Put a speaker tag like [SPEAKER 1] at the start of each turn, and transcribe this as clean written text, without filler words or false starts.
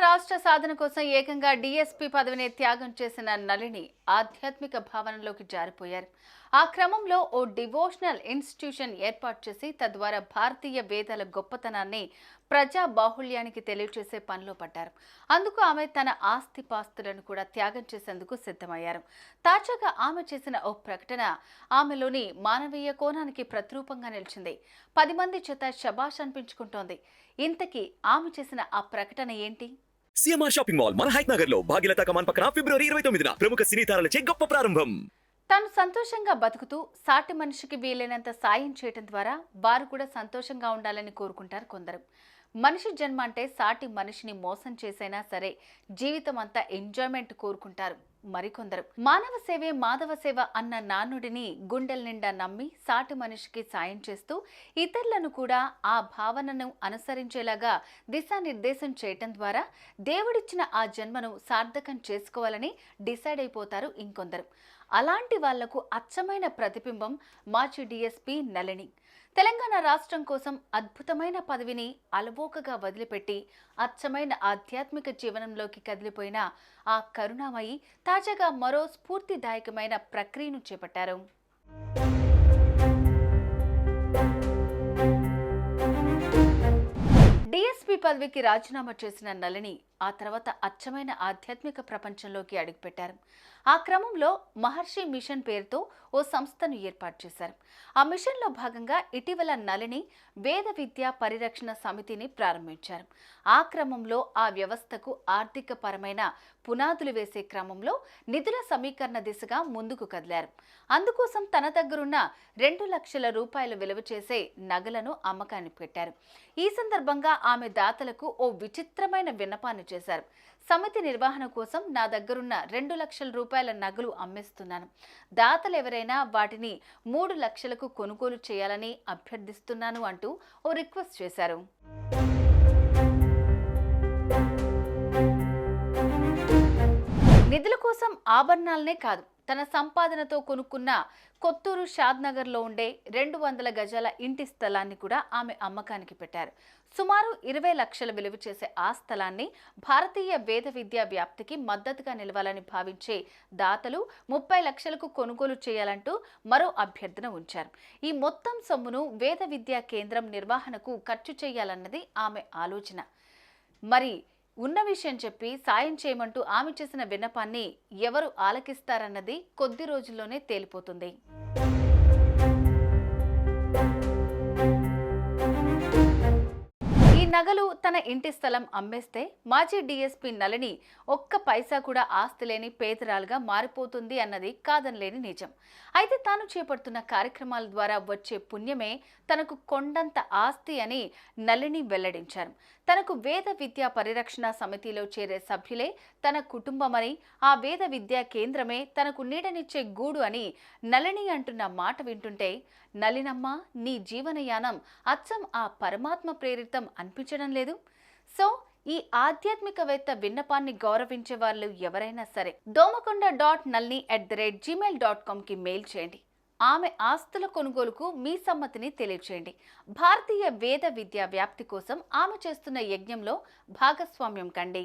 [SPEAKER 1] రాష్ట్ర సాధన కోసం ఏకంగా డీఎస్పీ పదవిని త్యాగం చేసిన నళిని ఆధ్యాత్మిక భావనలోకి జారిపోయారు. ఆ క్రమంలో ఓ డివోషనల్ ఇన్స్టిట్యూషన్ ఏర్పాటు చేసి తద్వారా భారతీయ వేదాల గొప్పతనాన్ని ప్రజా బాహుళ్యానికి తెలియజేసే పనిలో పడ్డారు. అందుకు ఆమె తన ఆస్తిపాస్తులను కూడా త్యాగం చేసేందుకు సిద్ధమయ్యారు. తాజాగా ఆమె చేసిన ఓ ప్రకటన ఆమెలోని మానవీయ కోణానికి ప్రతిరూపంగా నిలిచింది. 10 మంది చేత శబాష్ అనిపించుకుంటోంది. ఇంతకీ ఆమె చేసిన ఆ ప్రకటన ఏంటి?
[SPEAKER 2] సిఎంఆర్ షాపింగ్ మాల్ మన హైట్ నగర్ లో భాగ్యలతా కమాన్ పక్కన ఫిబ్రవరి 29న ప్రముఖ సినీ తారలచే గొప్ప ప్రారంభం.
[SPEAKER 1] తాను సంతోషంగా బతుకుతూ సాటి మనిషికి వీలైనంత సాయం చేయడం ద్వారా వారు కూడా సంతోషంగా ఉండాలని కోరుకుంటారు కొందరు. మనిషి జన్మ అంటే సాటి మనిషిని మోసం చేసైనా సరే జీవితం అంతా ఎంజాయ్మెంట్ కోరుకుంటారు మరికొందరు. మానవ సేవే మాధవ సేవ అన్న నానుడిని గుండెల నిండా నమ్మి సాటి మనిషికి సాయం చేస్తూ ఇతరులను కూడా ఆ భావనను అనుసరించేలాగా దిశానిర్దేశం చేయటం ద్వారా దేవుడిచ్చిన ఆ జన్మను సార్థకం చేసుకోవాలని డిసైడ్ అయిపోతారు ఇంకొందరు. అలాంటి వాళ్లకు అచ్చమైన ప్రతిబింబం మాజీ డీఎస్పీ నళిని. తెలంగాణ రాష్ట్రం కోసం అద్భుతమైన పదవిని అలవోకగా వదిలిపెట్టి అచ్చమైన ఆధ్యాత్మిక జీవనంలోకి కదిలిపోయిన ఆ కరుణామయి తాజాగా మరో స్ఫూర్తిదాయకమైన ప్రక్రియను చేపట్టారు. డీఎస్పీ పదవికి రాజీనామా చేసిన నళిని ఆ తర్వాత అచ్చమైన ఆధ్యాత్మిక ప్రపంచంలోకి అడుగుపెట్టారు. ఆ క్రమంలో మహర్షి మిషన్ పేరుతో ఓ సంస్థను ఏర్పాటు చేశారు. ఆ మిషన్లో భాగంగా ఇటీవల నళిని వేద విద్యా పరిరక్షణ సమితిని ప్రారంభించారు. ఆ క్రమంలో ఆ వ్యవస్థకు ఆర్థిక పరమైన పునాదులు వేసే క్రమంలో నిధుల సమీకరణ దిశగా ముందుకు కదిలారు. అందుకోసం తన దగ్గరున్న 2 లక్షల రూపాయలు విలువ చేసే నగలను అమ్మకాన్ని పెట్టారు. ఈ సందర్భంగా ఆమె దాతలకు ఓ విచిత్రమైన విన్నపాన్ని చేశారు. సమితి నిర్వహణ కోసం నా దగ్గరున్న 2 లక్షల రూపాయల నగలు అమ్మేస్తున్నాను. దాతలు ఎవరైనా వాటిని 3 లక్షలకు కొనుగోలు చేయాలని అభ్యర్థిస్తున్నాను అంటూ ఓ రిక్వెస్ట్ చేశారు. నిధుల కోసం ఆభరణాలనే కాదు, తన సంపాదనతో కొనుక్కున్న కొత్తూరు షాద్నగర్లో ఉండే 200 గజాల ఇంటి స్థలాన్ని కూడా ఆమె అమ్మకానికి పెట్టారు. సుమారు 20 లక్షల విలువ చేసే ఆ స్థలాన్ని భారతీయ వేద విద్యా వ్యాప్తికి మద్దతుగా నిలవాలని భావించే దాతలు 30 లక్షలకు కొనుగోలు చేయాలంటూ మరో అభ్యర్థన ఉంచారు. ఈ మొత్తం సొమ్మును వేద విద్యా కేంద్రం నిర్వహణకు ఖర్చు చేయాలన్నది ఆమె ఆలోచన. మరి ఉన్న విషయం చెప్పి సాయం చేయమంటూ ఆమె చేసిన విన్నపాన్ని ఎవరు ఆలకిస్తారన్నది కొద్ది రోజుల్లోనే తేలిపోతుంది. ఈ నగలు తన ఇంటి స్థలం అమ్మేస్తే మాజీ డీఎస్పీ నళిని ఒక్క పైసా కూడా ఆస్తి లేని పేదరాలుగా మారిపోతుంది అన్నది కాదనలేని నిజం. అయితే తాను చేపడుతున్న కార్యక్రమాల ద్వారా వచ్చే పుణ్యమే తనకు కొండంత ఆస్తి అని నళిని వెల్లడించారు. తనకు వేద విద్యా పరిరక్షణ సమితిలో చేరే సభ్యులే తన కుటుంబమని, ఆ వేద విద్యా కేంద్రమే తనకు నీడనిచ్చే గూడు అని నళిని అంటున్న మాట వింటుంటే, నళినమ్మ నీ జీవనయానం అచ్చం ఆ పరమాత్మ ప్రేరితం అనిపించడం లేదు? సో ఈ ఆధ్యాత్మికవేత్త విన్నపాన్ని గౌరవించే వాళ్ళు ఎవరైనా సరే domakonda.nalini@gmail.com మెయిల్ చేయండి. ఆమె ఆస్తుల కొనుగోలుకు మీ సమ్మతిని తెలియచేయండి. భారతీయ వేద విద్యా వ్యాప్తి కోసం ఆమె చేస్తున్న యజ్ఞంలో భాగస్వామ్యం కండి.